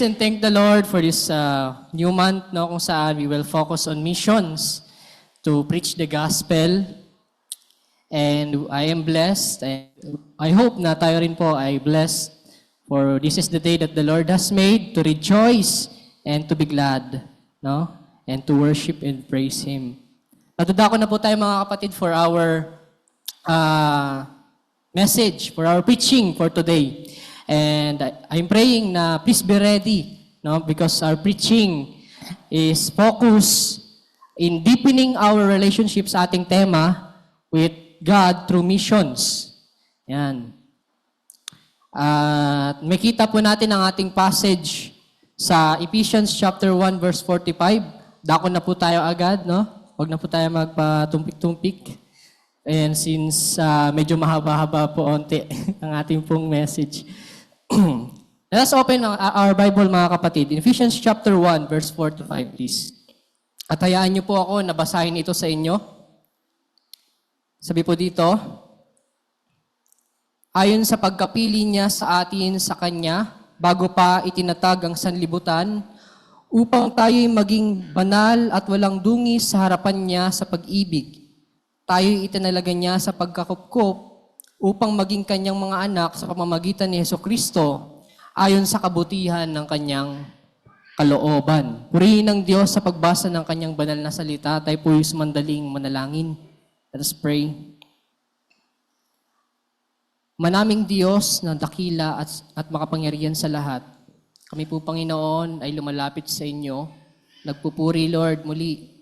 And thank the Lord for this new month, no, kung saan we will focus on missions to preach the gospel. And I am blessed. And I hope na tayo rin po ay blessed, for this is the day that the Lord has made to rejoice and to be glad, no? And to worship and praise Him. Natudako na po tayo mga kapatid for our message, for our preaching for today. And I'm praying na please be ready, no? Because our preaching is focused in deepening our relationship sa ating tema with God through missions. Yan. At makita po natin ang ating passage sa Ephesians chapter 1 verse 45. Dako na po tayo agad, no? Huwag na po tayo magpatumpik-tumpik. And since medyo mahaba-haba po onti ang ating pong message. Let us open our Bible, mga kapatid. In Ephesians chapter 1, verse 4 to 5, please. At hayaan niyo po ako na basahin ito sa inyo. Sabi po dito, ayon sa pagkapili niya sa atin sa Kanya, bago pa itinatag ang sanlibutan, upang tayo'y maging banal at walang dungis sa harapan niya sa pag-ibig. Tayo'y itinalaga niya sa pagkakupkup upang maging kanyang mga anak sa pamamagitan ni Hesukristo ayon sa kabutihan ng kanyang kalooban. Purihin ng Diyos sa pagbasa ng kanyang banal na salita. Tayo po'y sumandaling manalangin. Let us pray. Manaming Diyos na dakila at makapangyarihan sa lahat, kami po, Panginoon, ay lumalapit sa inyo. Nagpupuri, Lord, muli,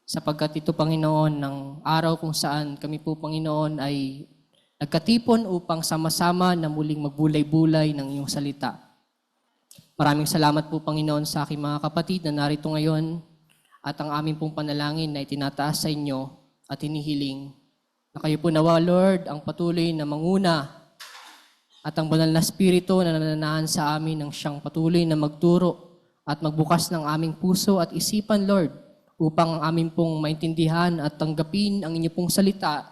sapagkat ito, Panginoon, ng araw kung saan kami po, Panginoon, ay nagkatipon upang sama-sama na muling magbulay-bulay ng iyong salita. Maraming salamat po, Panginoon, sa aking mga kapatid na narito ngayon at ang aming pong panalangin na itinataas sa inyo at hinihiling na kayo po nawa, Lord, ang patuloy na manguna at ang banal na spirito na nananahan sa amin ng siyang patuloy na magturo at magbukas ng aming puso at isipan, Lord, upang ang aming pong maintindihan at tanggapin ang inyong pong salita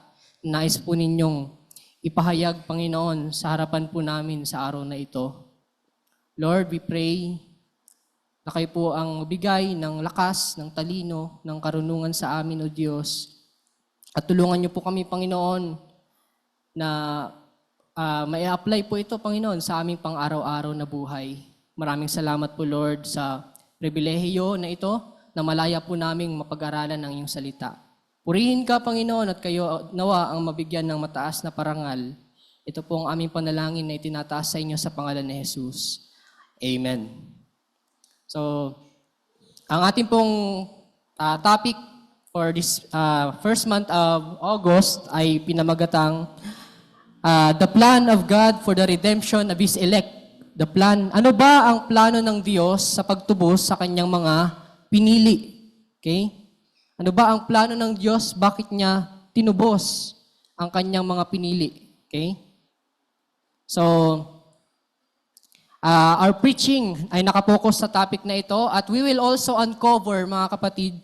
na nais po ninyong ipahayag, Panginoon, sa harapan po namin sa araw na ito. Lord, we pray na kayo po ang bigay ng lakas, ng talino, ng karunungan sa amin, O Diyos. At tulungan niyo po kami, Panginoon, na mai-apply po ito, Panginoon, sa aming pang-araw-araw na buhay. Maraming salamat po, Lord, sa pribilehiyo na ito na malaya po naming mapag-aralan ng iyong salita. Purihin ka, Panginoon, at kayo nawa ang mabigyan ng mataas na parangal. Ito po ang aming panalangin na itinataas sa inyo sa pangalan ni Jesus. Amen. So, ang ating pong topic for this first month of August ay pinamagatang the plan of God for the redemption of His elect. The plan, ano ba ang plano ng Diyos sa pagtubos sa kanyang mga pinili? Okay? Ano ba ang plano ng Diyos? Bakit niya tinubos ang kanyang mga pinili? Okay? So, our preaching ay nakapokus sa topic na ito at we will also uncover, mga kapatid,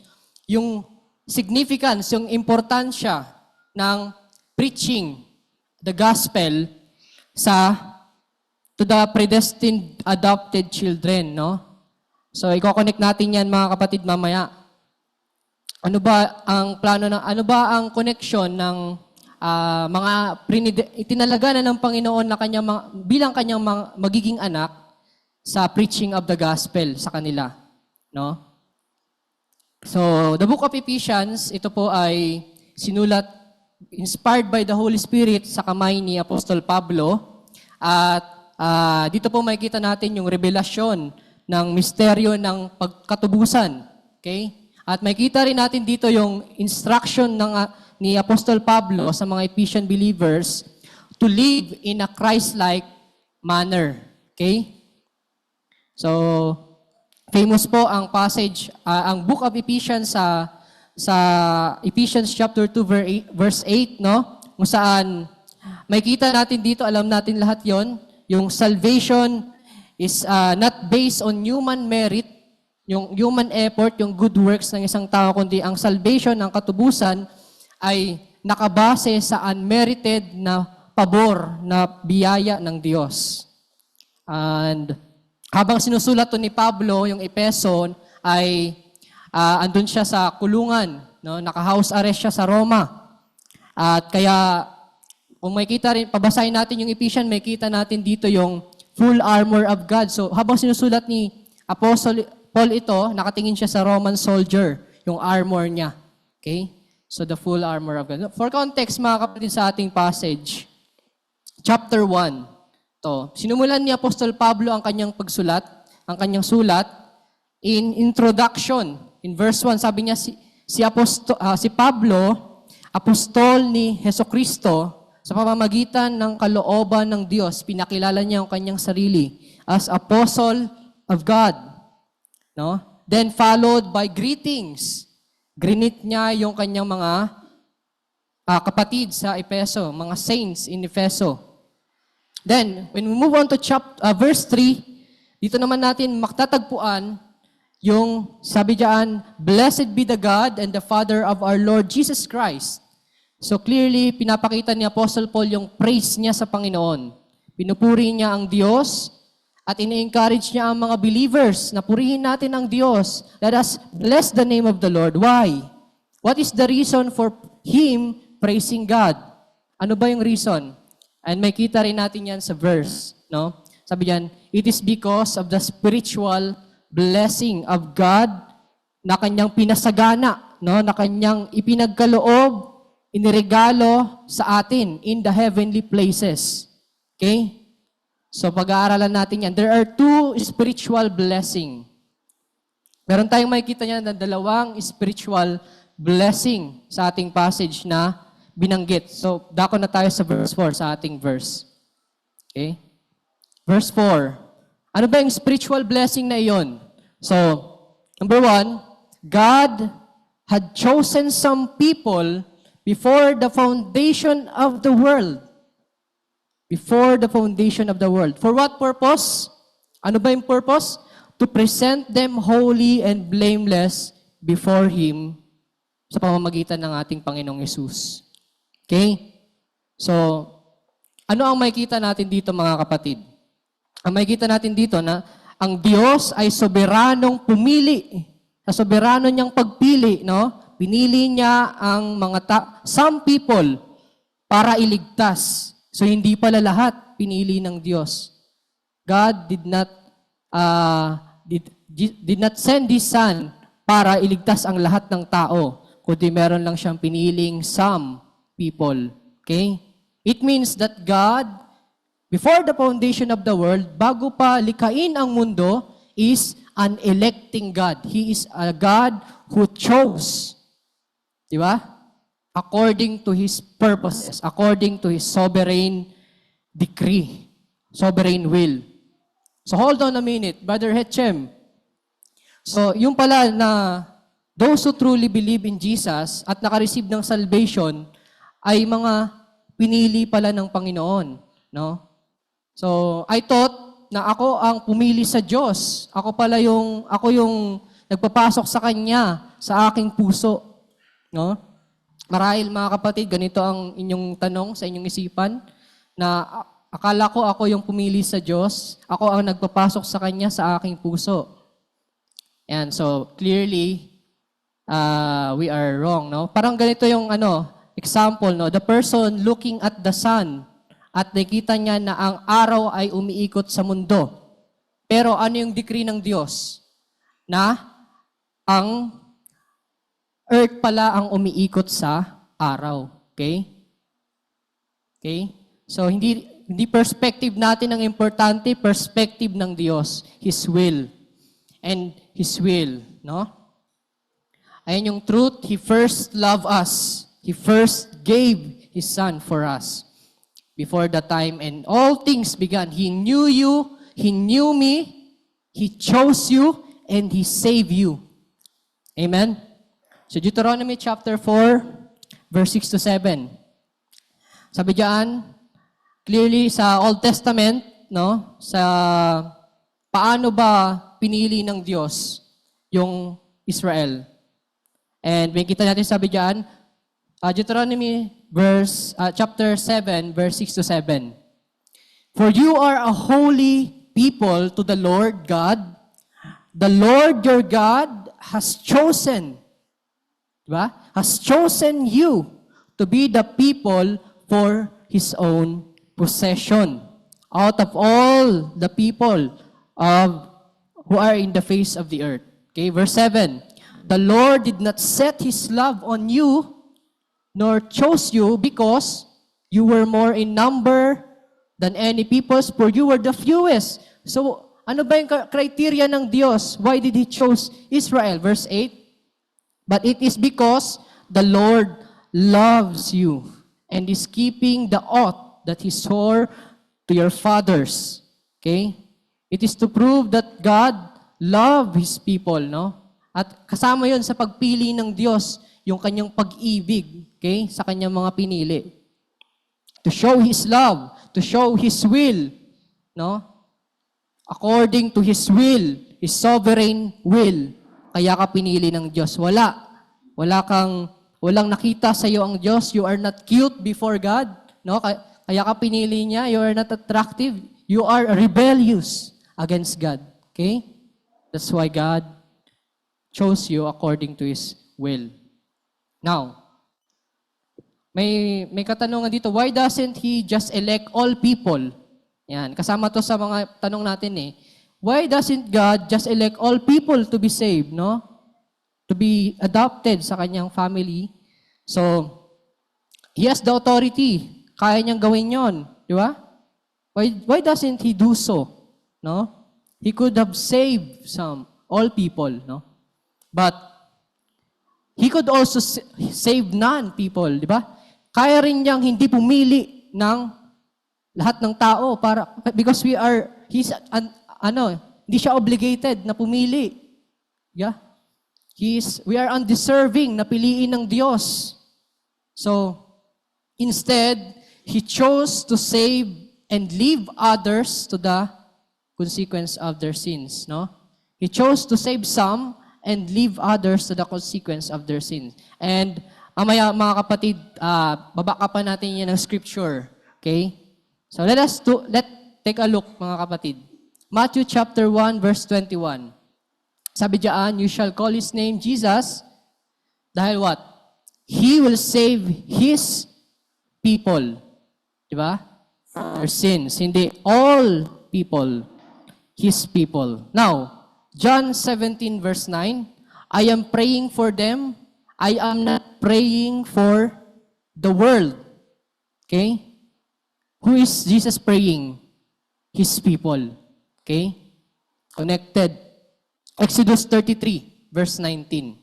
yung significance, yung importansya ng preaching the gospel to the predestined adopted children, no? So, i-connect natin yan, mga kapatid, mamaya. Ano ba ang connection ng mga itinalaga na ng Panginoon na bilang kanyang magiging anak sa preaching of the gospel sa kanila, no? So, the book of Ephesians, ito po ay sinulat, inspired by the Holy Spirit sa kamay ni Apostol Pablo. At dito po makikita natin yung revelasyon ng misteryo ng pagkatubusan. Okay? At makikita rin natin dito yung instruction ni Apostol Pablo sa mga Ephesian believers to live in a Christ-like manner. Okay? So, famous po ang passage, ang book of Ephesians sa Ephesians chapter 2 verse 8, no? Kung saan makikita natin dito, alam natin lahat yon, yung salvation is not based on human merit, yung human effort, yung good works ng isang tao, kundi ang salvation, ang katubusan, ay nakabase sa unmerited na pabor, na biyaya ng Diyos. And habang sinusulat to ni Pablo, yung Epeson, ay andun siya sa kulungan. No? Naka-house arrest siya sa Roma. At kaya, kung makikita rin, pabasahin natin yung Ephesians, makikita natin dito yung full armor of God. So, habang sinusulat ni Apostle Paul ito, nakatingin siya sa Roman soldier, yung armor niya. Okay? So, the full armor of God. For context, mga kapatid, sa ating passage, chapter 1, to. Sinumulan ni Apostol Pablo ang kanyang pagsulat, ang kanyang sulat, in introduction. In verse 1, sabi niya, si Pablo, apostol ni Hesukristo, sa pamamagitan ng kalooban ng Diyos, pinakilala niya ang kanyang sarili as apostle of God. No? Then followed by greetings. Grinit niya yung kanyang mga kapatid sa Efeso, mga saints in Efeso. Then, when we move on to verse 3, dito naman natin maktatagpuan yung sabi diyan, "Blessed be the God and the Father of our Lord Jesus Christ." So clearly, pinapakita ni Apostle Paul yung praise niya sa Panginoon. Pinupuri niya ang Diyos at ini-encourage niya ang mga believers na purihin natin ang Diyos. Let us bless the name of the Lord. Why? What is the reason for him praising God? Ano ba yung reason? And may kita rin natin yan sa verse. No? Sabi diyan, "It is because of the spiritual blessing of God na kanyang pinasagana, no? Na kanyang ipinagkaloob, iniregalo sa atin in the heavenly places." Okay? So pag-aaralan natin yan. There are two spiritual blessing. Meron tayong makikita niyan na dalawang spiritual blessing sa ating passage na binanggit. So dako na tayo sa verse 4 sa ating verse. Okay? Verse 4. Ano ba yung spiritual blessing na iyon? So, number 1, God had chosen some people before the foundation of the world. Before the foundation of the world. For what purpose? Ano ba yung purpose? To present them holy and blameless before Him sa pamamagitan ng ating Panginoong Yesus. Okay? So, ano ang makikita natin dito, mga kapatid? Ang makikita natin dito na ang Diyos ay soberanong pumili. Sa soberano niyang pagpili, no? Pinili niya ang some people para iligtas. So hindi pala lahat pinili ng Diyos. God did not send His Son para iligtas ang lahat ng tao, kundi meron lang siyang piniling some people. Okay? It means that God, before the foundation of the world, bago pa likhain ang mundo, is an electing God. He is a God who chose. Di ba? According to His purposes, according to His sovereign decree, sovereign will. So hold on a minute, Brother Hetchem. So yung pala na those who truly believe in Jesus at nakareceive ng salvation ay mga pinili pala ng Panginoon. No? So I thought na ako ang pumili sa Diyos. Ako yung nagpapasok sa Kanya sa aking puso. No? Marahil mga kapatid, ganito ang inyong tanong sa inyong isipan, na akala ko ako yung pumili sa Diyos, ako ang nagpapasok sa Kanya sa aking puso. And so, clearly, we are wrong. No? Parang ganito yung example, no? The person looking at the sun, at nakita niya na ang araw ay umiikot sa mundo. Pero ano yung decree ng Diyos? Na ang earth pala ang umiikot sa araw. Okay? Okay? So, hindi perspective natin ang importante, perspective ng Diyos. His will. And His will. No? Ayan yung truth. He first loved us. He first gave His Son for us. Before the time and all things began. He knew you, He knew me, He chose you, and He saved you. Amen? So Deuteronomy chapter 4, verse 6 to 7. Sabi diyan, clearly sa Old Testament, no, sa paano ba pinili ng Diyos yung Israel. And may kita natin sabi diyan, Deuteronomy chapter 7, verse 6 to 7. For you are a holy people to the Lord God, the Lord your God has chosen, diba? Has chosen you to be the people for His own possession out of all the people who are in the face of the earth. Okay, verse 7. The Lord did not set His love on you, nor chose you because you were more in number than any peoples, for you were the fewest. So, ano ba yung criteria ng Diyos? Why did He choose Israel? Verse 8. But it is because the Lord loves you and is keeping the oath that He swore to your fathers. Okay? It is to prove that God loves His people, no? At kasama yon sa pagpili ng Diyos, yung kanyang pag-ibig, okay, sa kanyang mga pinili. To show His love, to show His will, no? According to His will, His sovereign will. Kaya ka pinili ng Diyos. Walang nakita sa iyo ang Diyos. You are not cute before God, no? Kaya ka pinili niya. You are not attractive. You are rebellious against God. Okay? That's why God chose you according to His will. Now, may katanungan dito, why doesn't He just elect all people? Yan, kasama to sa mga tanong natin eh. Why doesn't God just elect all people to be saved, no? To be adopted sa kanyang family? So, He has the authority. Kaya niyang gawin yon, di ba? Why doesn't He do so? No? He could have saved all people, no? But He could also save none people, di ba? Kaya rin niyang hindi pumili ng lahat ng tao because hindi siya obligated na pumili. Yeah? We are undeserving na piliin ng Diyos. So, instead, He chose to save and leave others to the consequence of their sins, no? He chose to save some and leave others to the consequence of their sins. And mamaya mga kapatid, babaka pa natin yan ng scripture. Okay? So let's take a look mga kapatid. Matthew chapter 1 verse 21. Sabi diyan, you shall call His name Jesus dahil what? He will save His people. Diba? Their sins. Hindi all people. His people. Now, John 17 verse 9, I am praying for them. I am not praying for the world. Okay? Who is Jesus praying? His people. Okay? Connected. Exodus 33 verse 19.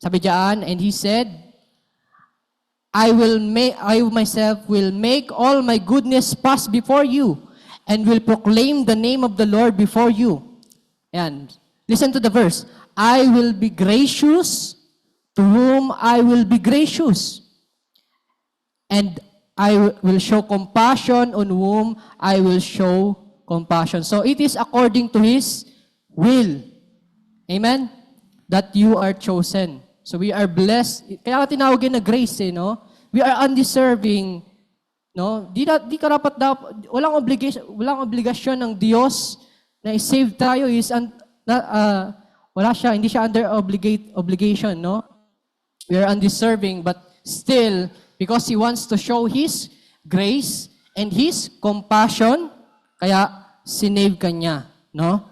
Sabi diyan, and He said, I myself will make all my goodness pass before you and will proclaim the name of the Lord before you. And listen to the verse. I will be gracious to whom I will be gracious. And I will show compassion on whom I will show compassion. So it is according to His will. Amen? That you are chosen. So we are blessed. Kaya tinawagin na grace, no? We are undeserving. No? Di karapat dapat, walang obligasyon ng Diyos na i-save tayo hindi siya under obligation, no? We are undeserving, but still, because He wants to show His grace and His compassion, kaya sinave ka niya, no?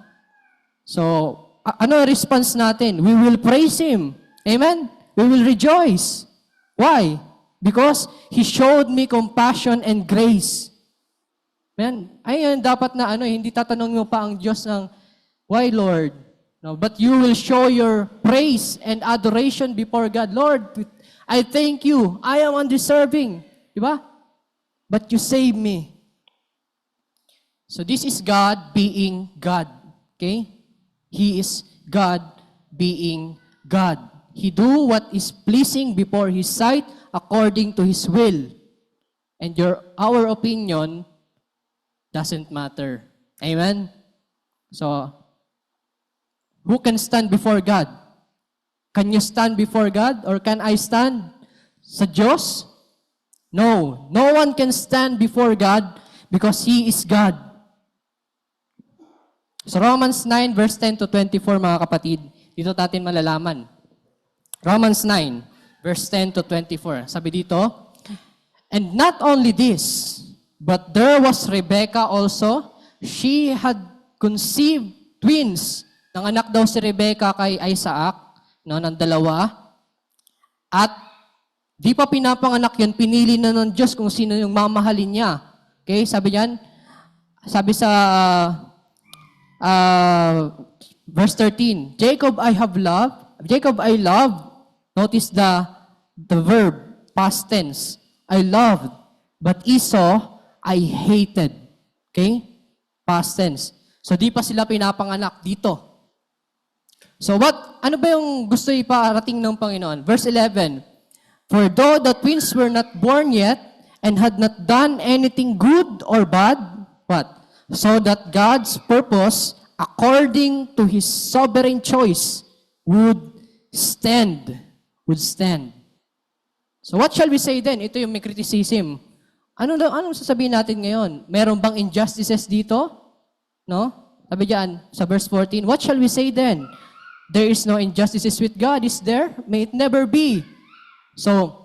So, ano ang response natin? We will praise Him. Amen? We will rejoice. Why? Because He showed me compassion and grace. Man, ayun dapat na hindi tatanungin mo pa ang Diyos ng, why Lord? No, but you will show your praise and adoration before God. Lord, I thank you. I am undeserving. Diba? But you save me. So this is God being God. Okay? He is God being God. He do what is pleasing before His sight according to His will. And our opinion doesn't matter. Amen? So, who can stand before God? Can you stand before God? Or can I stand sa Diyos? No. No one can stand before God because He is God. So Romans 9 verse 10 to 24 mga kapatid, dito natin malalaman. Romans 9 verse 10 to 24. Sabi dito, and not only this, but there was Rebekah also. She had conceived twins. Nanganak daw si Rebekah kay Isaac, no, ng dalawa. At di pa pinapanganak yan, pinili na ng Diyos kung sino yung mamahalin niya. Okay, sabi niyan, sabi sa verse 13, Jacob I loved. Notice the verb, past tense. I loved, but Esau I hated. Okay? Past tense. So di pa sila pinapanganak dito. So ano ba yung gusto iparating ng Panginoon? Verse 11, for though the twins were not born yet and had not done anything good or bad, what? So that God's purpose, according to His sovereign choice, would stand. So what shall we say then? Ito yung may criticism. Anong sasabihin natin ngayon? Meron bang injustices dito? No? Sabi diyan sa verse 14, what shall we say then? There is no injustices with God, is there? May it never be. So,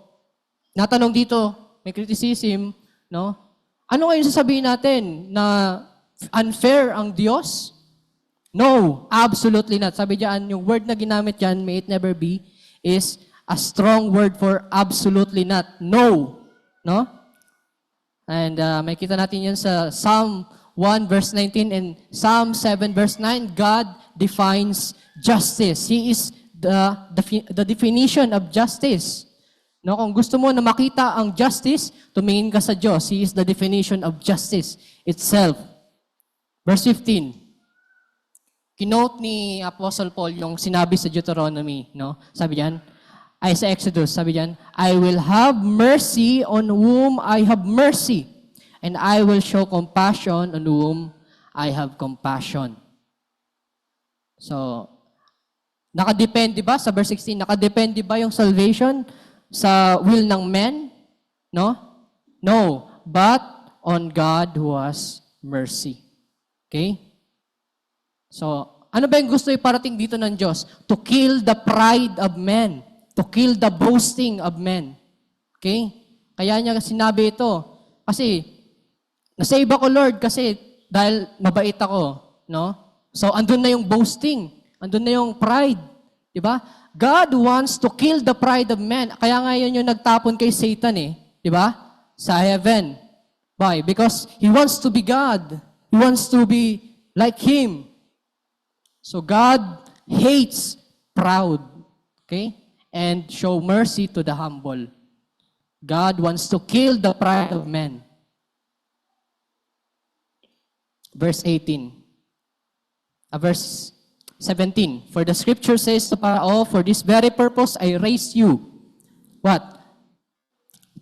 natanong dito, may criticism, no? Ano ngayon sasabihin natin? Na unfair ang Diyos? No, absolutely not. Sabi diyan, yung word na ginamit diyan, may it never be, is a strong word for absolutely not. No. No? And may kita natin yan sa Psalm 1 verse 19 and Psalm 7 verse 9. God defines justice. He is the definition of justice. No, kung gusto mo na makita ang justice, tumingin ka sa Diyos. He is the definition of justice itself. Verse 15. Kinote ni Apostle Paul yung sinabi sa Deuteronomy, no? Sabi diyan, ay sa Exodus, sabi diyan, I will have mercy on whom I have mercy, and I will show compassion on whom I have compassion. So, nakadepende ba sa verse 16? Nakadepende ba yung salvation sa will ng men? No? No, but on God who has mercy. Okay? So, ano ba yung gusto iparating dito ng Diyos? To kill the pride of men. To kill the boasting of men. Okay? Kaya niya sinabi ito. Kasi, nasave ako, Lord, kasi dahil mabait ako. No? So, andun na yung boasting. Andun na yung pride. Diba? God wants to kill the pride of men. Kaya nga yun yung nagtapon kay Satan eh. Diba? Sa heaven. Why? Because he wants to be God. He wants to be like Him. So God hates proud, okay? And show mercy to the humble. God wants to kill the pride of men. Verse 18. Verse 17. For the scripture says to Pharaoh, for this very purpose I raised you. What?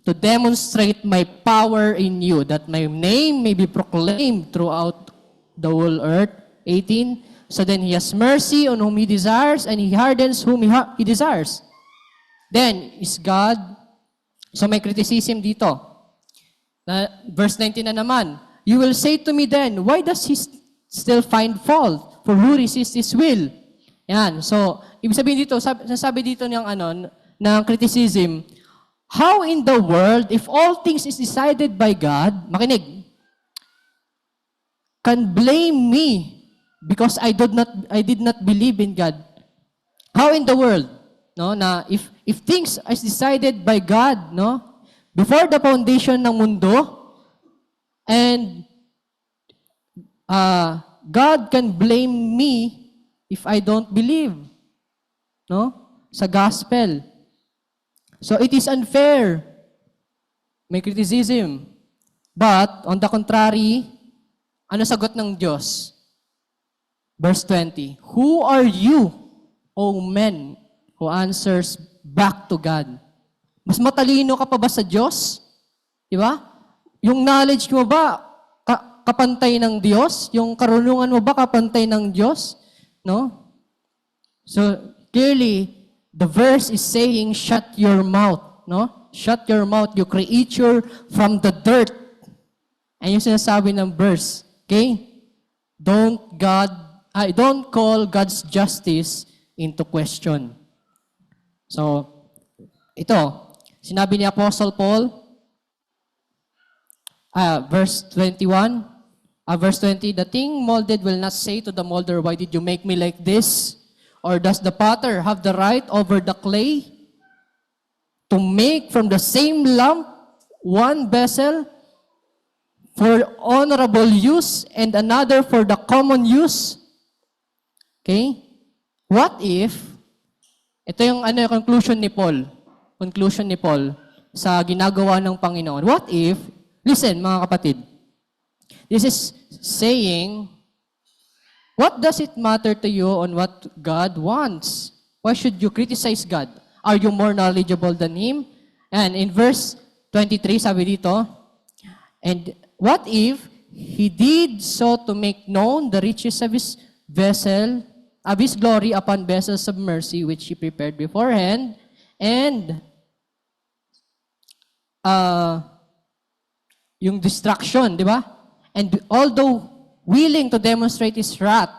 To demonstrate my power in you, that my name may be proclaimed throughout the whole earth. 18. So then He has mercy on whom He desires, and He hardens whom He desires. Then, is God, so may criticism dito. Verse 19 na naman, you will say to me then, why does He still find fault? For who resists His will? Yan. So, ibig sabihin dito, sabi dito ng criticism, how in the world, if all things is decided by God, makinig, can blame me because I did not believe in God. How in the world, no, na if things is decided by God, no, before the foundation ng mundo, and God can blame me if I don't believe, no, sa gospel. So it is unfair. May criticism. But on the contrary, ano sagot ng Diyos? Verse 20, who are you, O men, who answers back to God? Mas matalino ka pa ba sa Diyos? Di ba? Yung knowledge mo ba kapantay ng Diyos? Yung karunungan mo ba kapantay ng Diyos? No? So, clearly, the verse is saying, shut your mouth. No? Shut your mouth, you creature from the dirt. Ayun yung sinasabi ng verse. Okay? Don't God I don't call God's justice into question. So, ito, sinabi ni Apostle Paul, verse 21, verse 20, the thing molded will not say to the molder, why did you make me like this? Or does the potter have the right over the clay to make from the same lump one vessel for honorable use and another for the common use? Okay? What if, ito yung conclusion ni Paul. Conclusion ni Paul sa ginagawa ng Panginoon. What if, listen mga kapatid, this is saying, what does it matter to you on what God wants? Why should you criticize God? Are you more knowledgeable than Him? And in verse 23, sabi dito, and what if He did so to make known the riches of His vessel, of His glory upon vessels of mercy, which He prepared beforehand, and yung destruction, di ba? And although willing to demonstrate His wrath,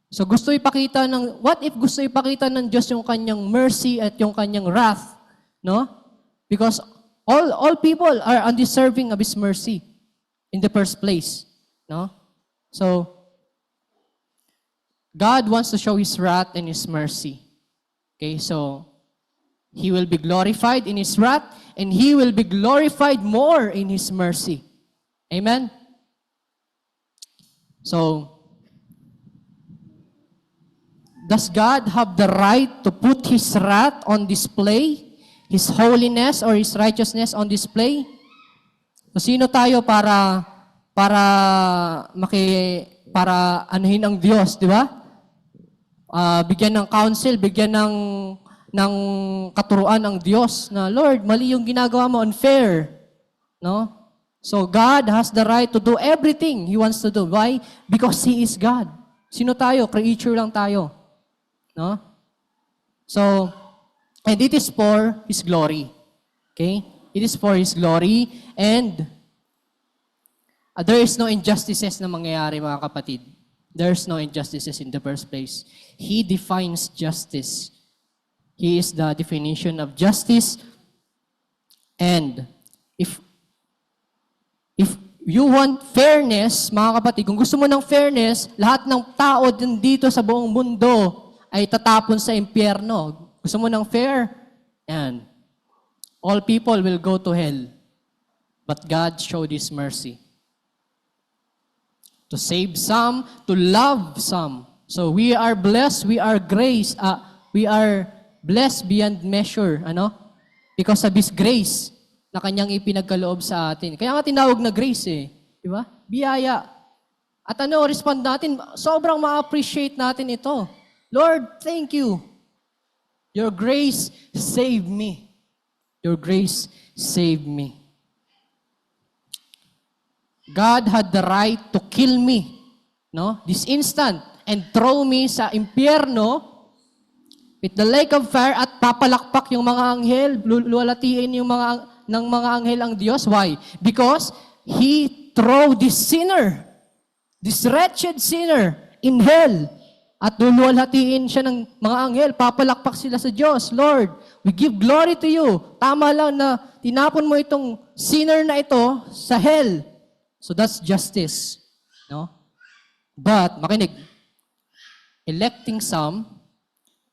so gusto ipakita ng, what if gusto ipakita ng Diyos yung kanyang mercy at yung kanyang wrath, no? Because all people are undeserving of His mercy in the first place, no? So, God wants to show His wrath and His mercy. Okay, so, He will be glorified in His wrath, and He will be glorified more in His mercy. Amen? So, does God have the right to put His wrath on display? His holiness or His righteousness on display? So, sino tayo para anuhin ang Diyos, di ba? Bigyan ng counsel, bigyan ng katuruan ang Diyos na, Lord, mali yung ginagawa mo, unfair. No? So, God has the right to do everything He wants to do. Why? Because He is God. Sino tayo? Creature lang tayo. No? So, and it is for His glory. Okay? It is for His glory, and there is no injustices na mangyayari, mga kapatid. There's no injustices in the first place. He defines justice. He is the definition of justice. And if you want fairness, mga kapatid, kung gusto mo ng fairness, lahat ng tao din dito sa buong mundo ay tatapon sa impyerno. Gusto mo ng fair? And all people will go to hell. But God showed His mercy. To save some, to love some. So we are blessed, we are blessed beyond measure, because of His grace na Kanyang ipinagkaloob sa atin. Kaya nga tinawag na grace di ba? Biyaya. At respond natin, sobrang ma-appreciate natin ito. Lord, thank you. Your grace saved me. Your grace saved me. God had the right to kill me, this instant, and throw me sa impyerno with the lake of fire at papalakpak yung mga anghel, lulatiin yung mga anghel ang Diyos. Why? Because He threw this sinner, this wretched sinner, in hell. At luluwalhatiin siya ng mga anghel, papalakpak sila sa Diyos. Lord, we give glory to you. Tama lang na tinapon mo itong sinner na ito sa hell. So that's justice. But, makinig, electing some,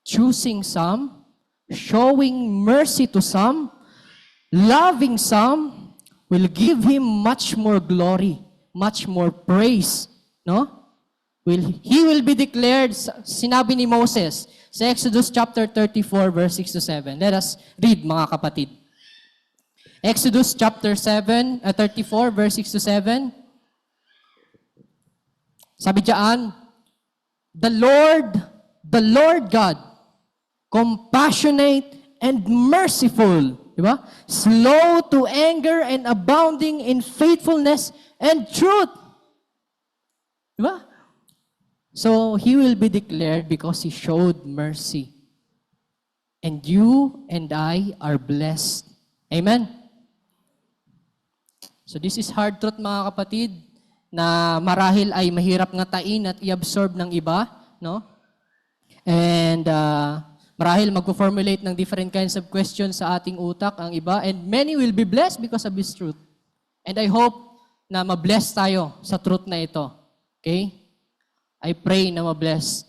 choosing some, showing mercy to some, loving some, will give Him much more glory, much more praise. He will be declared, sinabi ni Moses, sa Exodus chapter 34, verse 6 to 7. Let us read, mga kapatid. Exodus chapter 34, verse 6 to 7. Sabi diyan, the Lord God, compassionate and merciful, di ba? Slow to anger and abounding in faithfulness and truth. Di ba? So, He will be declared because He showed mercy. And you and I are blessed. Amen? So, this is hard truth, mga kapatid. na marahil ay mahirap ngatain at i-absorb ng iba, no? And marahil magpo-formulate ng different kinds of questions sa ating utak ang iba, and many will be blessed because of this truth. And I hope na ma-bless tayo sa truth na ito. Okay? I pray na ma-bless.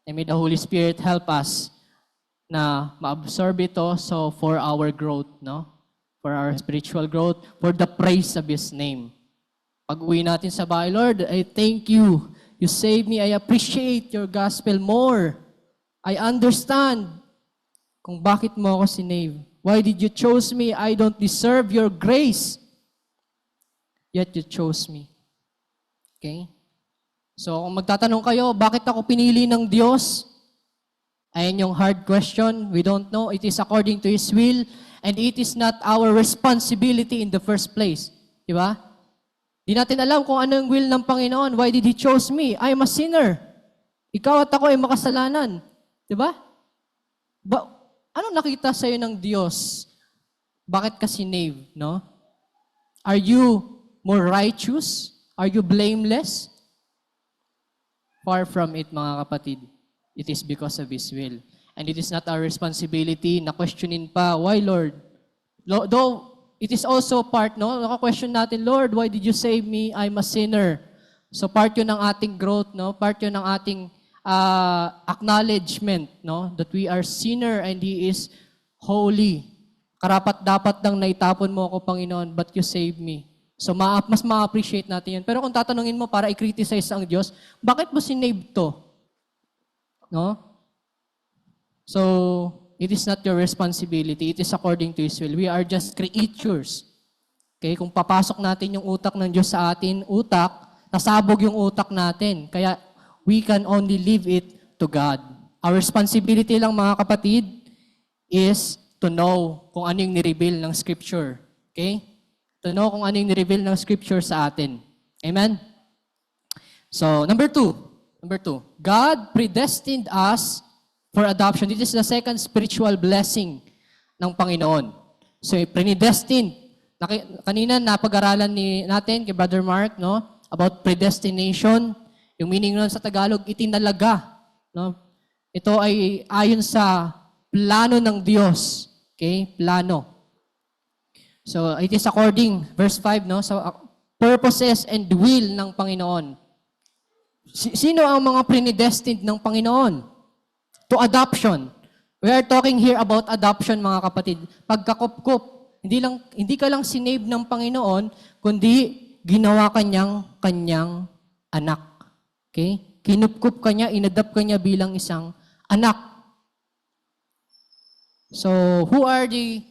And may the Holy Spirit help us na ma-absorb ito so for our growth, no? For our spiritual growth, for the praise of His name. Pag-uwi natin sa bahay, Lord, I thank you. You saved me. I appreciate your gospel more. I understand kung bakit mo ako sinave. Why did you choose me? I don't deserve your grace. Yet you chose me. Okay? So, kung magtatanong kayo, bakit ako pinili ng Diyos? Ayan yung hard question. We don't know. It is according to His will, and it is not our responsibility in the first place. Di ba? Di natin alam kung ano yung will ng Panginoon. Why did He chose me? I am a sinner. Ikaw at ako ay makasalanan. Di ba? Ano nakita sa'yo ng Diyos? Bakit ka sinave, no? Are you more righteous? Are you blameless? Far from it, mga kapatid. It is because of His will. And it is not our responsibility na questionin pa, why, Lord? Though, it is also part, no? Naka-question natin, Lord, why did you save me? I'm a sinner. So part yun ng ating growth, no? Part yun ng ating acknowledgement, no? That we are sinner and He is holy. Karapat-dapat nang naitapon mo ako, Panginoon, but you saved me. So mas ma-appreciate natin yun. Pero kung tatanungin mo para i-criticize ang Diyos, bakit mo sinave to? No? So, it is not your responsibility. It is according to His will. We are just creatures. Okay? Kung papasok natin yung utak ng Diyos sa atin, nasabog yung utak natin. Kaya, we can only leave it to God. Our responsibility lang, mga kapatid, is to know kung ano yung nireveal ng Scripture. Okay? To know kung ano yung nireveal ng Scripture sa atin. Amen? So, number two. God predestined us for adoption. This is the second spiritual blessing ng Panginoon. So, predestined. Kanina, napag-aralan natin kay Brother Mark, no? About predestination. Yung meaning nun sa Tagalog, itinalaga. No? Ito ay ayon sa plano ng Diyos. Okay? Plano. So, it is according, verse 5, no? So, purposes and will ng Panginoon. Sino ang mga predestined ng Panginoon? To adoption. We are talking here about adoption, mga kapatid. Pagkakup-kup. Hindi ka lang sinave ng Panginoon, kundi ginawa kanyang anak. Okay? Kinup-kup ka niya, inadapt ka niya bilang isang anak. So, who are the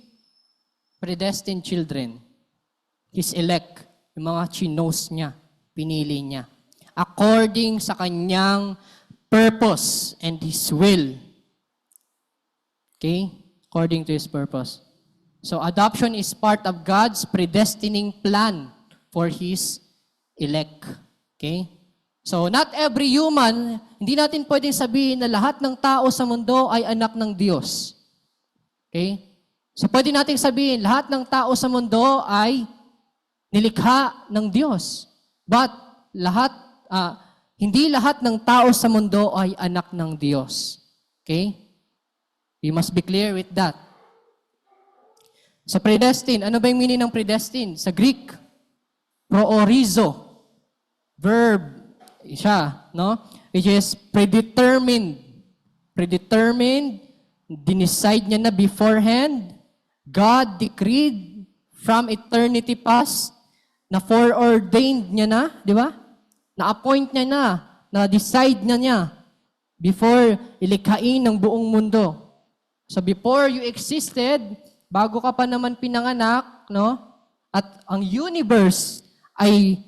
predestined children? His elect. Yung mga chinos niya, pinili niya. According sa kanyang purpose and His will. Okay? According to His purpose. So, adoption is part of God's predestining plan for His elect. Okay? So, not every human, hindi natin pwedeng sabihin na lahat ng tao sa mundo ay anak ng Diyos. Okay? So, pwede natin sabihin, lahat ng tao sa mundo ay nilikha ng Diyos. But, hindi lahat ng tao sa mundo ay anak ng Diyos. Okay? We must be clear with that. Sa predestined, ano ba yung meaning ng predestined? Sa Greek, proorizo. Verb, siya, no? Which is predetermined. Predetermined, dinicide niya na beforehand. God decreed from eternity past na foreordained niya na, di ba? Na-appoint niya na-decide niya before ilikhain ng buong mundo. So before you existed, bago ka pa naman pinanganak, no? At ang universe ay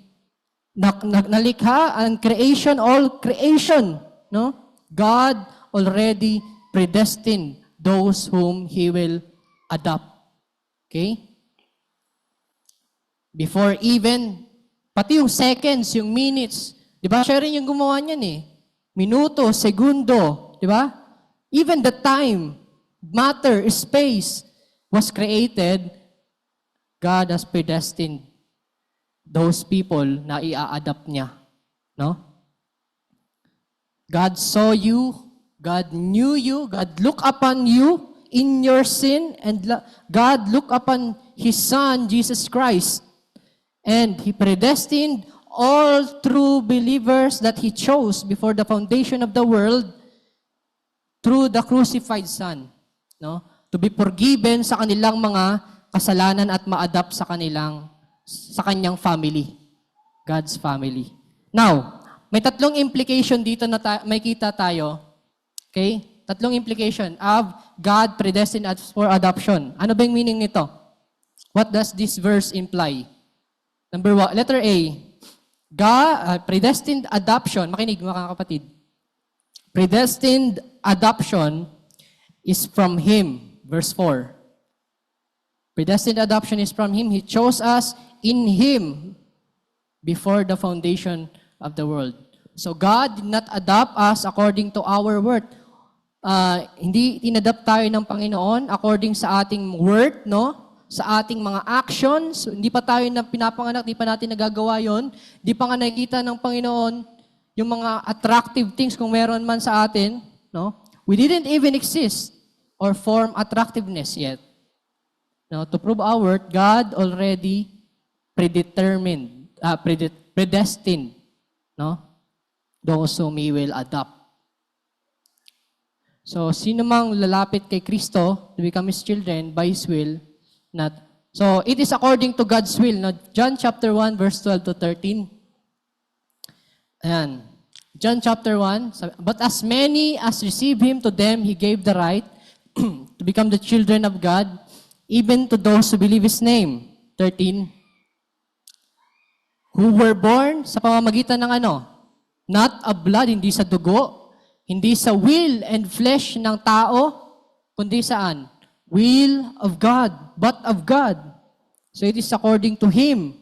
nalikha, ang creation, all creation, no? God already predestined those whom He will adopt. Okay? Before even, pati yung seconds, yung minutes, di ba? Siya rin yung gumawa niyan eh. Minuto, segundo, di ba? Even the time, matter, space was created, God has predestined. those people na i-adapt niya. No? God saw you, God knew you, God looked upon you in your sin, and God looked upon His Son, Jesus Christ. And He predestined all true believers that He chose before the foundation of the world through the crucified Son. No? To be forgiven sa kanilang mga kasalanan at ma-adapt sa kanyang family. God's family. Now, may tatlong implication dito na may kita tayo. Okay? Tatlong implication of God predestined us for adoption. Ano ba yung meaning nito? What does this verse imply? Number one, letter A. God, predestined adoption. Makinig mga kapatid. Predestined adoption is from Him. Verse 4. Predestined adoption is from Him. He chose us in Him before the foundation of the world. So God did not adopt us according to our worth. Hindi tinadapt tayo ng Panginoon according sa ating worth, no? Sa ating mga actions. Hindi pa tayo na pinapanganak, hindi pa natin nagagawa yon. Hindi pa nga nakikita ng Panginoon yung mga attractive things kung meron man sa atin, no? We didn't even exist or form attractiveness yet. Now, to prove our worth, God already predestined, no? Those whom He will adopt. So, sino mang lalapit kay Kristo to become His children by His will, not. So, it is according to God's will. No? John chapter 1, verse 12 to 13. Ayan. John chapter 1, but as many as receive Him, to them He gave the right to become the children of God, even to those who believe His name. 13. Who were born sa pamamagitan ng ano? Not of blood, hindi sa dugo, hindi sa will and flesh ng tao, kundi saan? Will of God, but of God. So it is according to Him.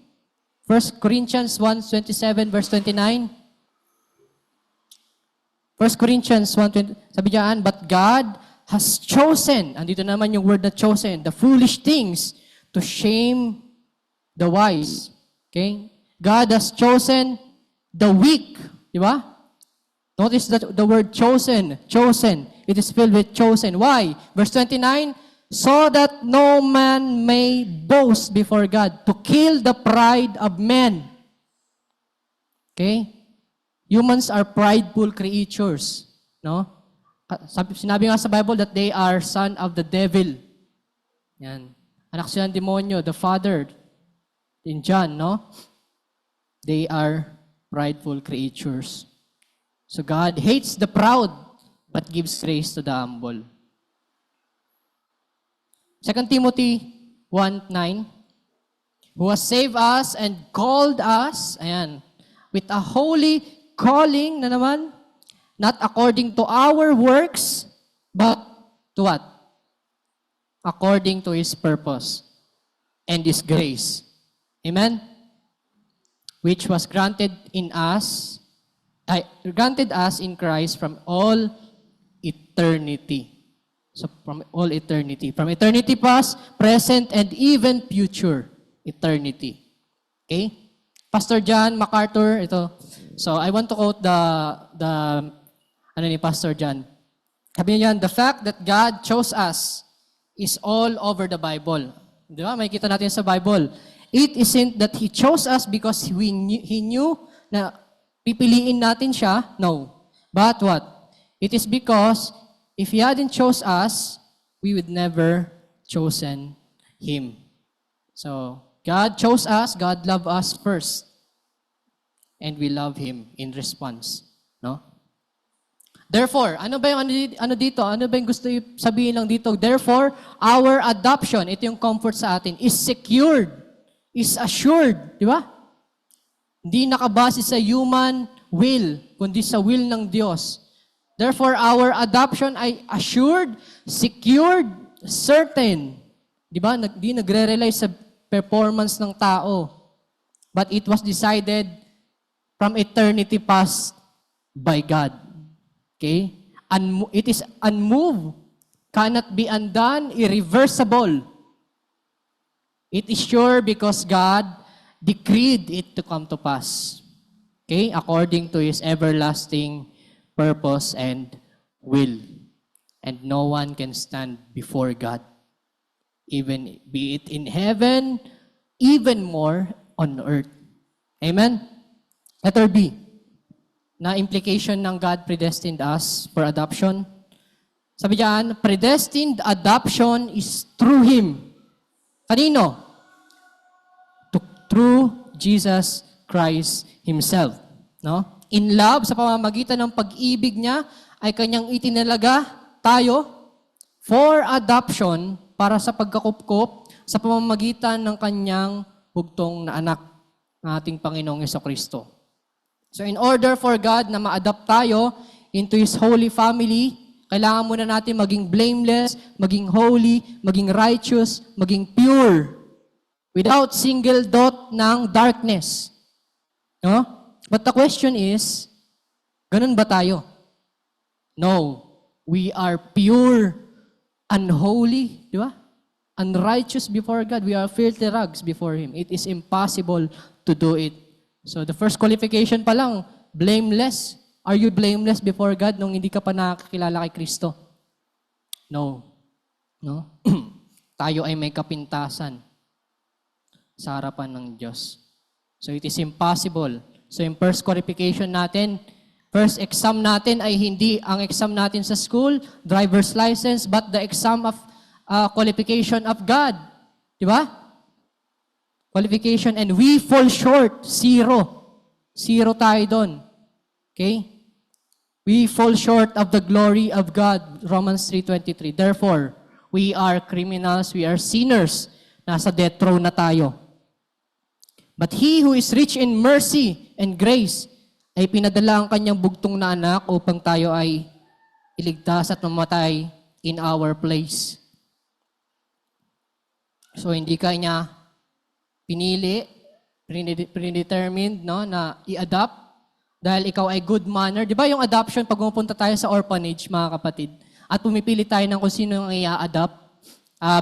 1 Corinthians 1:27, verse 29. 1 Corinthians 1:20, sabi diyan, but God has chosen, andito naman yung word na chosen, the foolish things to shame the wise. Okay? God has chosen the weak. Di ba? Notice that the word chosen. Chosen. It is filled with chosen. Why? Verse 29, so that no man may boast before God, to kill the pride of men. Okay? Humans are prideful creatures. No? Sinabi nga sa Bible that they are son of the devil. Yan. Anak sila ng demonyo, the father. In John, no? They are prideful creatures. So God hates the proud, but gives grace to the humble. 2 Timothy 1:9, who has saved us and called us, ayan, with a holy calling na naman, not according to our works, but to what? According to His purpose and His grace. Amen? Which was granted us in Christ from all eternity. So from all eternity. From eternity past, present, and even future eternity. Okay? Pastor John MacArthur, ito. So I want to quote ni Pastor John. Sabi niya, the fact that God chose us is all over the Bible. Di ba? May kita natin sa Bible. It isn't that He chose us because He knew na pipiliin natin siya. No. But what? It is because if He hadn't chose us, we would never chosen Him. So, God chose us, God loved us first. And we love Him in response. No? Therefore, ano ba yung ano dito? Ano ba yung gusto sabihin lang dito? Therefore, our adoption, ito yung comfort sa atin, is secured, is assured. Di ba? Hindi nakabase sa human will, kundi sa will ng Diyos. Therefore, our adoption ay assured, secured, certain. Di ba? Di nagre-rely sa performance ng tao. But it was decided from eternity past by God. Okay? It is unmoved, cannot be undone, irreversible. It is sure because God decreed it to come to pass. Okay? According to His everlasting purpose and will. And no one can stand before God. Even be it in heaven, even more on earth. Amen? Letter B. Na implication ng God predestined us for adoption. Sabi diyan, predestined adoption is through Him. Kanino? Through Jesus Christ Himself. No? In love, sa pamamagitan ng pag-ibig niya, ay kanyang itinalaga tayo for adoption para sa pagkakupkop sa pamamagitan ng kanyang bugtong na anak ng ating Panginoong Jesucristo. So in order for God na ma-adopt tayo into His holy family, kailangan muna natin maging blameless, maging holy, maging righteous, maging pure, without single dot ng darkness. No? But the question is, ganun ba tayo? No. We are pure, unholy, di ba? Unrighteous before God. We are filthy rags before Him. It is impossible to do it. So the first qualification pa lang, blameless. Are you blameless before God nung hindi ka pa nakakilala kay Kristo? No. No? Tayo ay may kapintasan sa harapan ng Diyos. So it is impossible. So yung first qualification natin, first exam natin ay hindi ang exam natin sa school, driver's license, but the exam of qualification of God. Di ba? Qualification, and we fall short. Zero. Zero tayo doon. Okay? We fall short of the glory of God. Romans 3:23. Therefore, we are criminals, we are sinners. Nasa death row na tayo. But He who is rich in mercy and grace ay pinadala ang kanyang bugtong na anak upang tayo ay iligtas at mamatay in our place. So hindi ka niya pinili, predetermined, no, na i-adopt dahil ikaw ay good manner. Di ba yung adoption, pag pumunta tayo sa orphanage, mga kapatid, at pumipili tayo ng kung sino yung i-adopt,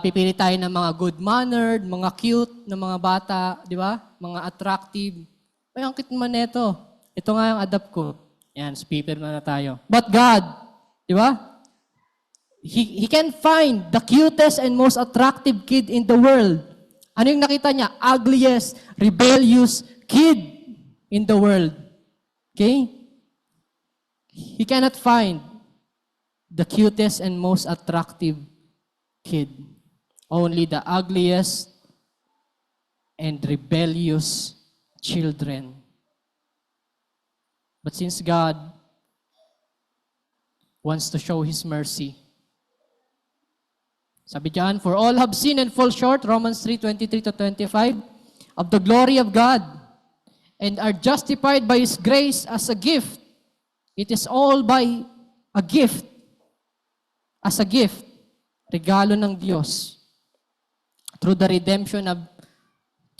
pipili tayo ng mga good-mannered, mga cute na mga bata, di ba? Mga attractive. Ay, ang cute naman neto. Ito nga yung adopt ko. Yan, speaker na tayo. But God, di ba? He can find the cutest and most attractive kid in the world. Ano yung nakita niya? Ugliest, rebellious kid in the world. Okay? He cannot find the cutest and most attractive kid. Only the ugliest and rebellious children. But since God wants to show His mercy, sabi diyan, for all have sinned and fall short, Romans 3:23-25, of the glory of God, and are justified by His grace as a gift. It is all by a gift. As a gift. Regalo ng Diyos. Through the redemption of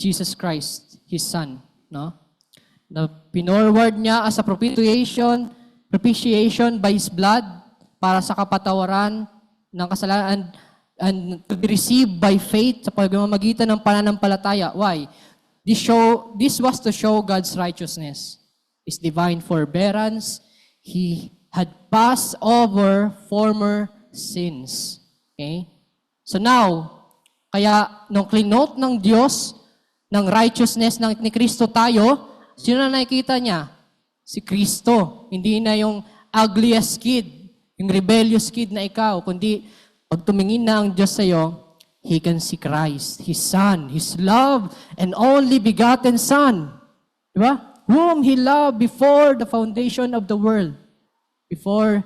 Jesus Christ, His Son. No? Na pinorward niya as a propitiation by His blood para sa kapatawaran ng kasalanan and to be received by faith sa pamamagitan ng pananampalataya. Why? This was to show God's righteousness, His divine forbearance. He had passed over former sins. Okay? So now, kaya nung klinote ng Diyos ng righteousness ni Kristo tayo, sino na nakikita niya? Si Kristo. Hindi na yung ugliest kid, yung rebellious kid na ikaw, kundi pag tumingin na ang Diyos sa'yo, He can see Christ, His Son, His love, and only begotten Son. Diba? Whom He loved before the foundation of the world. Before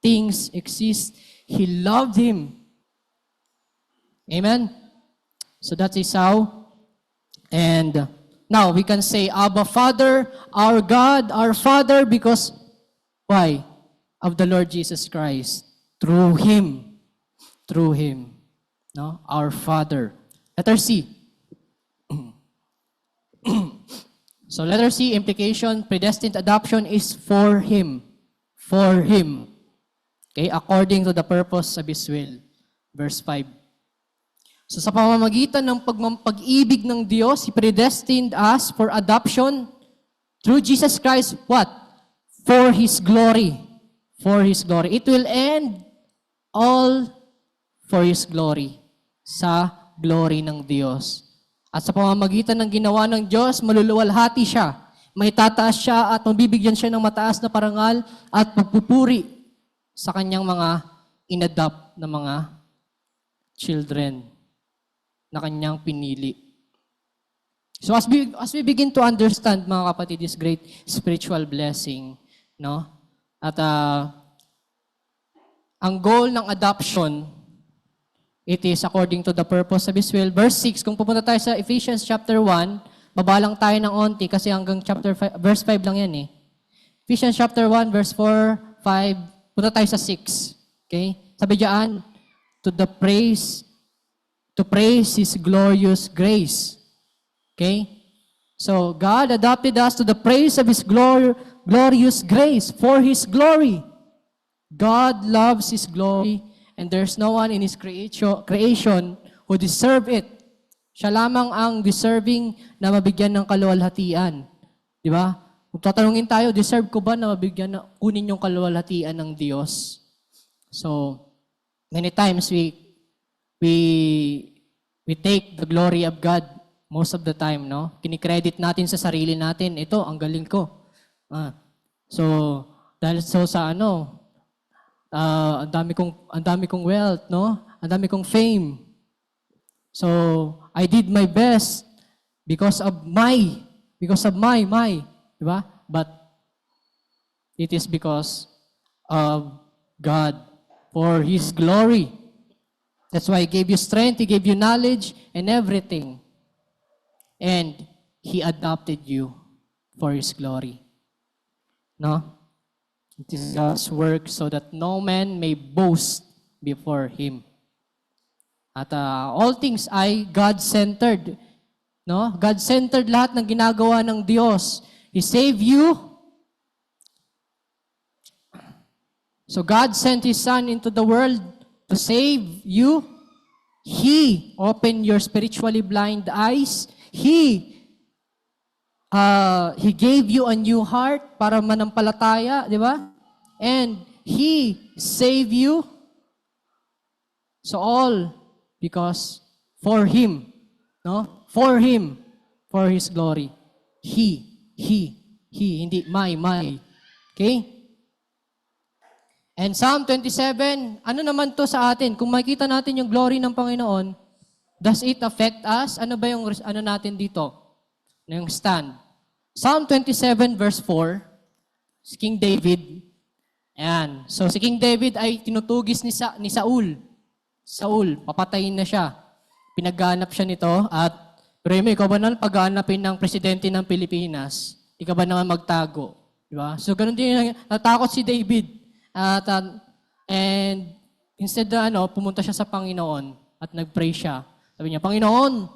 things exist, He loved Him. Amen? So that is how. And now we can say, Abba Father, our God, our Father, because, why? Of the Lord Jesus Christ. Through Him. Through Him. No? Our Father. Letter C. So letter C, implication, predestined adoption is for Him. For Him. Okay, according to the purpose of His will. Verse 5. So sa pamamagitan ng pag-ibig ng Diyos, He predestined us for adoption through Jesus Christ, what? For His glory. For His glory. It will end all for His glory. Sa glory ng Diyos. At sa pamamagitan ng ginawa ng Diyos, maluluwalhati siya. May tataas siya at mabibigyan siya ng mataas na parangal at pagpupuri sa kanyang mga inadopt na mga children na kanyang pinili. So as we begin to understand, mga kapatid, this great spiritual blessing, no? At ang goal ng adoption, it is according to the purpose of His will. Verse 6, kung pupunta tayo sa Ephesians chapter 1, babalang tayo ng onti kasi hanggang chapter 5, verse 5 lang yan eh. Ephesians chapter 1, verse 4, 5, punta tayo sa 6. Okay? Sabi diyan, to praise His glorious grace. Okay? So, God adopted us to the praise of His glorious grace for His glory. God loves His glory and there's no one in His creation who deserve it. Siya lamang ang deserving na mabigyan ng kaluwalhatian. Di ba? Kung tatanungin tayo, deserve ko ba na mabigyan na kunin yung kaluwalhatian ng Diyos? So, many times we take the glory of God most of the time, no? Kinikredit natin sa sarili natin, ito, ang galing ko. So, dahil sa ang dami kong wealth, no? Ang dami kong fame. So, I did my best because of my, di ba? But it is because of God for His glory. That's why He gave you strength, He gave you knowledge and everything. And He adopted you for His glory. No? It is God's work so that no man may boast before Him. At all things ay God-centered. No? God-centered lahat ng ginagawa ng Diyos. He saved you. So God sent His Son into the world to save you. He opened your spiritually blind eyes. He gave you a new heart para manampalataya, di ba? And He saved you. So all because for Him, no? For Him, for His glory. He, hindi my. Okay? And Psalm 27, ano naman to sa atin? Kung makita natin yung glory ng Panginoon, does it affect us? Ano ba yung natin dito? Yung stand. Psalm 27 verse 4, si King David. Ayan. So si King David ay tinutugis ni Saul. Saul, papatayin na siya. Pinagganap siya nito at pero ikaw ba naman paghanapin ng presidente ng Pilipinas? Ikaw ba naman magtago? Di ba? So ganun din, natakot si David. And instead pumunta siya sa Panginoon at nag-pray siya. Sabi niya, Panginoon,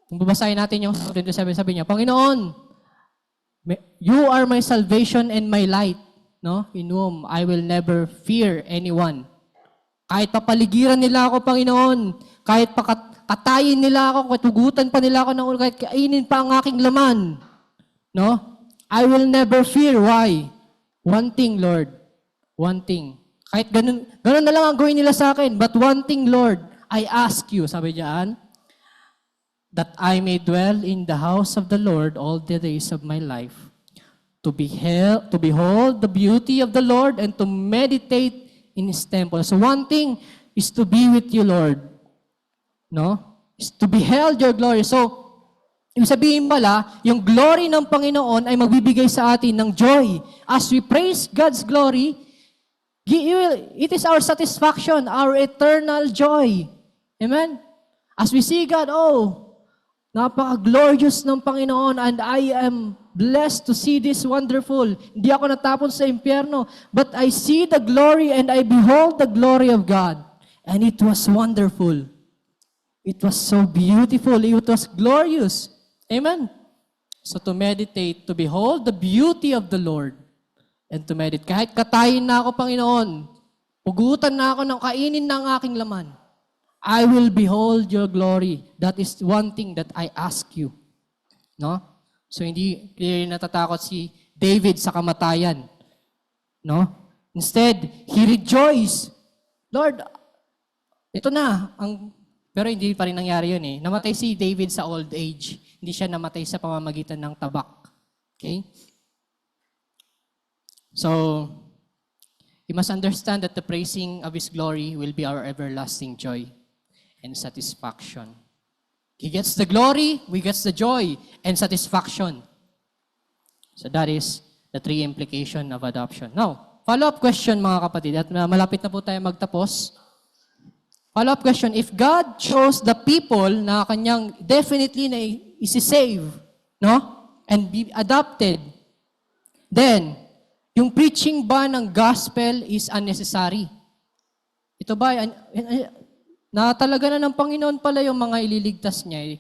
kung babasahin natin yung 27, sabi niya, Panginoon, You are my salvation and my light, no? In whom I will never fear anyone. Kahit papaligiran nila ako, Panginoon, kahit katayin nila ako, kahit hugutan pa nila ako ng ulo, kahit kainin pa ang aking laman, no? I will never fear. Why? One thing, Lord. One thing. Kahit ganun na lang ang gawin nila sa akin, but one thing, Lord, I ask you, sabi diyan, that I may dwell in the house of the Lord all the days of my life, to behold the beauty of the Lord and to meditate in His temple. So one thing is to be with you, Lord. No? Is to behold your glory. So, ibig sabihin pala, yung glory ng Panginoon ay magbibigay sa atin ng joy. As we praise God's glory, it is our satisfaction, our eternal joy. Amen? As we see God, napaka-glorious ng Panginoon and I am blessed to see this wonderful. Hindi ako natapon sa impyerno, but I see the glory and I behold the glory of God. And it was wonderful. It was so beautiful. It was glorious. Amen? So to meditate, to behold the beauty of the Lord, and to meditate. Kahit katayin na ako, Panginoon, pugutan na ako ng kainin ng aking laman, I will behold your glory. That is one thing that I ask you. No? So hindi clearly natatakot si David sa kamatayan. No? Instead, he rejoiced. Lord, ito na. Pero hindi pa rin nangyari yun eh. Namatay si David sa old age. Hindi siya namatay sa pamamagitan ng tabak. Okay? So, we must understand that the praising of His glory will be our everlasting joy and satisfaction. He gets the glory, we get the joy and satisfaction. So that is the three implication of adoption. Now, follow-up question mga kapatid, at malapit na po tayo magtapos. Follow-up question, if God chose the people na kanyang definitely na isi-save, no? And be adopted, then, yung preaching ba ng gospel is unnecessary? Ito ba, na talaga na ng Panginoon pala yung mga ililigtas niya,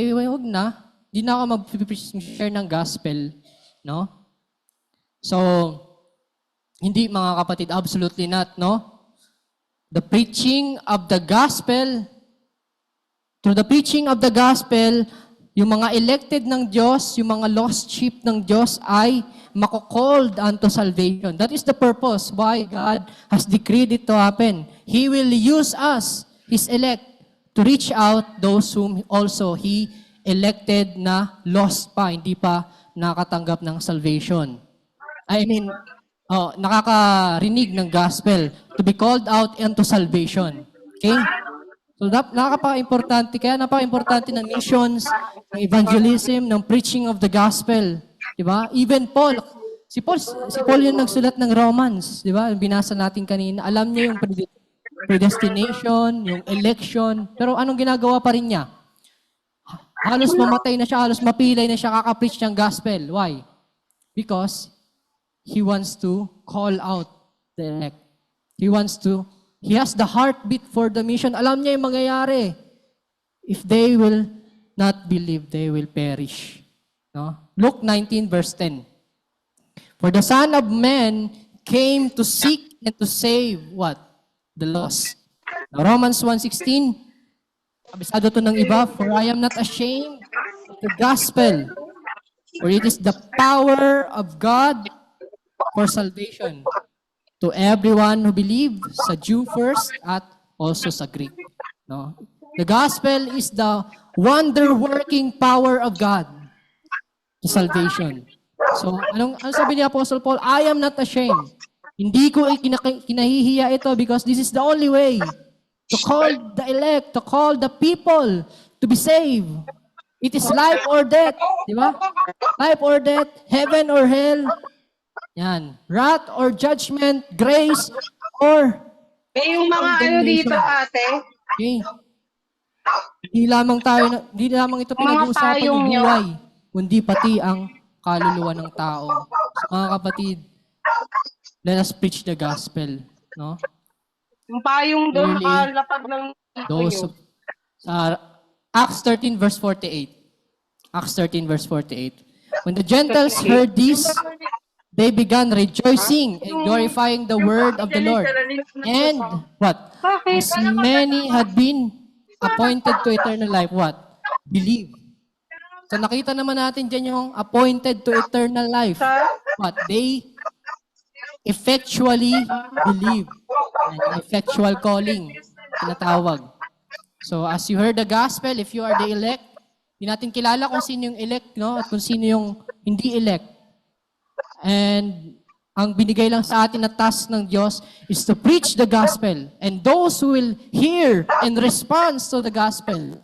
huwag na. Hindi na ako mag-share ng gospel. No? So, hindi mga kapatid, absolutely not. No? The preaching of the gospel, through the preaching of the gospel, yung mga elected ng Diyos, yung mga lost sheep ng Diyos ay mako-called unto salvation. That is the purpose why God has decreed it to happen. He will use us, His elect, to reach out those whom also He elected na lost pa, hindi pa nakatanggap ng salvation. Nakakarinig ng gospel, to be called out unto salvation. Okay? So, napaka-importante, kaya napaka-importante ng missions, ng evangelism, ng preaching of the gospel. Diba? Even Paul, si Paul yung nagsulat ng Romans, diba? Binasa natin kanina. Alam niya yung predestination, yung election, pero anong ginagawa pa rin niya? Halos mamatay na siya, halos mapilay na siya, kaka-preach ng gospel. Why? Because he wants to call out the elect. He has the heartbeat for the mission. Alam niya yung mangyayari. If they will not believe, they will perish. No? Luke 19 verse 10. For the Son of Man came to seek and to save what? The lost. Now, Romans 1:16, kabisado to ng iba, for I am not ashamed of the gospel, for it is the power of God for salvation to everyone who believes, sa Jew first at also sa Greek. No? The gospel is the wonder-working power of God to salvation. So, anong sabi ni Apostle Paul? I am not ashamed. Hindi ko kinahihiya ito because this is the only way to call the elect, to call the people to be saved. It is life or death. Di ba? Life or death, heaven or hell. Yan. Wrath or judgment, grace or yung mga ano dito, ate. Okay. Hindi lamang ito pinag-uusapan yung buhay, kundi pati ang kaluluwa ng tao. So, mga kapatid, let us preach the gospel. No? Yung payong doon, nakalapag ng those Acts 13 verse 48. Acts 13 verse 48. When the Gentiles heard this, they began rejoicing and glorifying the word of the Lord. And what? As many had been appointed to eternal life, what? Believe. So nakita naman natin dyan yung appointed to eternal life. What? They effectually believe. And effectual calling, tinatawag. So as you heard the gospel, if you are the elect, hindi natin kilala kung sino yung elect, no? At kung sino yung hindi elect. And ang binigay lang sa atin na task ng Diyos is to preach the gospel. And those who will hear and respond to the gospel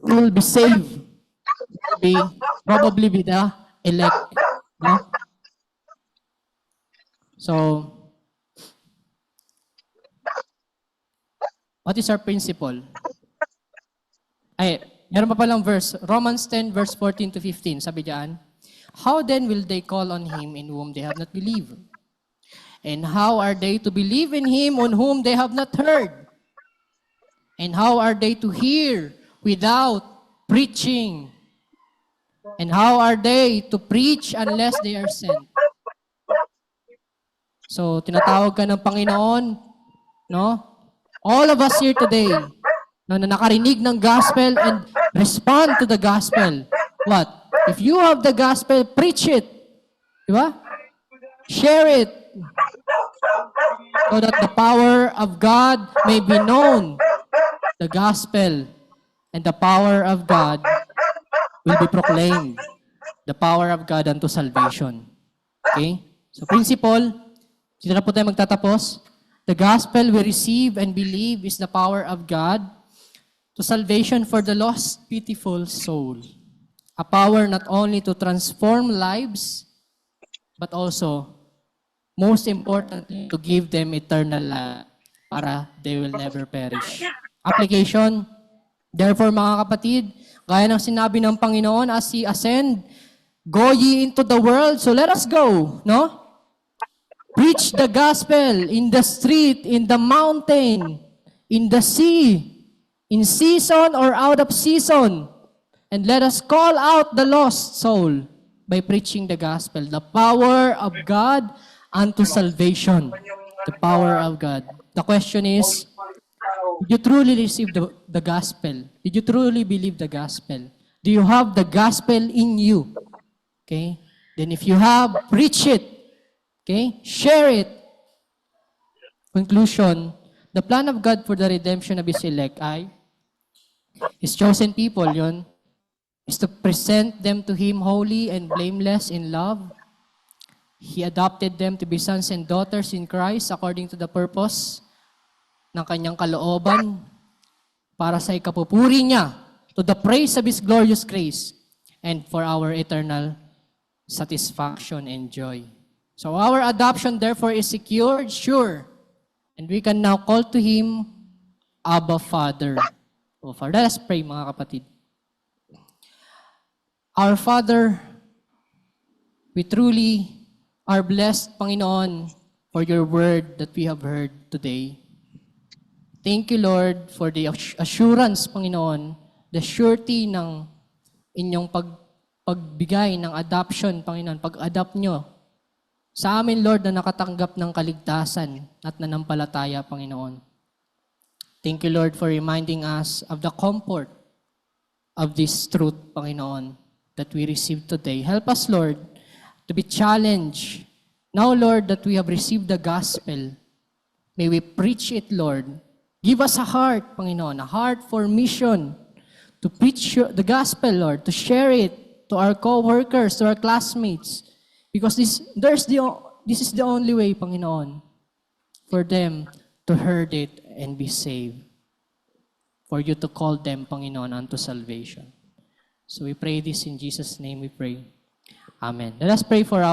will be saved. Probably be the elect. No? So, what is our principle? Meron pa palang verse. Romans 10 verse 14 to 15. Sabi diyan, how then will they call on Him in whom they have not believed? And how are they to believe in Him on whom they have not heard? And how are they to hear without preaching? And how are they to preach unless they are sent? So, tinatawag ka ng Panginoon, no? All of us here today, na nakarinig ng gospel and respond to the gospel. What? If you have the gospel, preach it. Di ba? Share it. So that the power of God may be known. The gospel and the power of God will be proclaimed. The power of God unto salvation. Okay? So principle, dito na po tayo magtatapos. The gospel we receive and believe is the power of God to salvation for the lost, pitiful soul. A power not only to transform lives, but also, most importantly, to give them eternal life para they will never perish. Application. Therefore, mga kapatid, gaya ng sinabi ng Panginoon as He ascend, go ye into the world, so let us go, no? Preach the gospel in the street, in the mountain, in the sea, in season or out of season. And let us call out the lost soul by preaching the gospel. The power of God unto salvation. The power of God. The question is, did you truly receive the gospel? Did you truly believe the gospel? Do you have the gospel in you? Okay? Then if you have, preach it. Okay? Share it. Conclusion, the plan of God for the redemption of His elect ay His chosen people, yun, is to present them to Him holy and blameless in love. He adopted them to be sons and daughters in Christ according to the purpose ng Kanyang kalooban para sa ikapupuri niya, to the praise of His glorious grace and for our eternal satisfaction and joy. So our adoption therefore is secured, sure, and we can now call to Him, Abba Father. O Father, let us pray mga kapatid. Our Father, we truly are blessed, Panginoon, for your word that we have heard today. Thank you, Lord, for the assurance, Panginoon, the surety ng inyong pagbigay ng adoption, Panginoon, pag-adopt nyo sa amin, Lord, na nakatanggap ng kaligtasan at nanampalataya, Panginoon. Thank you, Lord, for reminding us of the comfort of this truth, Panginoon, that we received today. Help us, Lord, to be challenged. Now, Lord, that we have received the gospel, may we preach it, Lord. Give us a heart, Panginoon, a heart for mission, to preach the gospel, Lord, to share it to our co-workers, to our classmates, because this is the only way, Panginoon, for them to hear it and be saved. For you to call them, Panginoon, unto salvation. So we pray this in Jesus' name we pray. Amen. Let us pray for our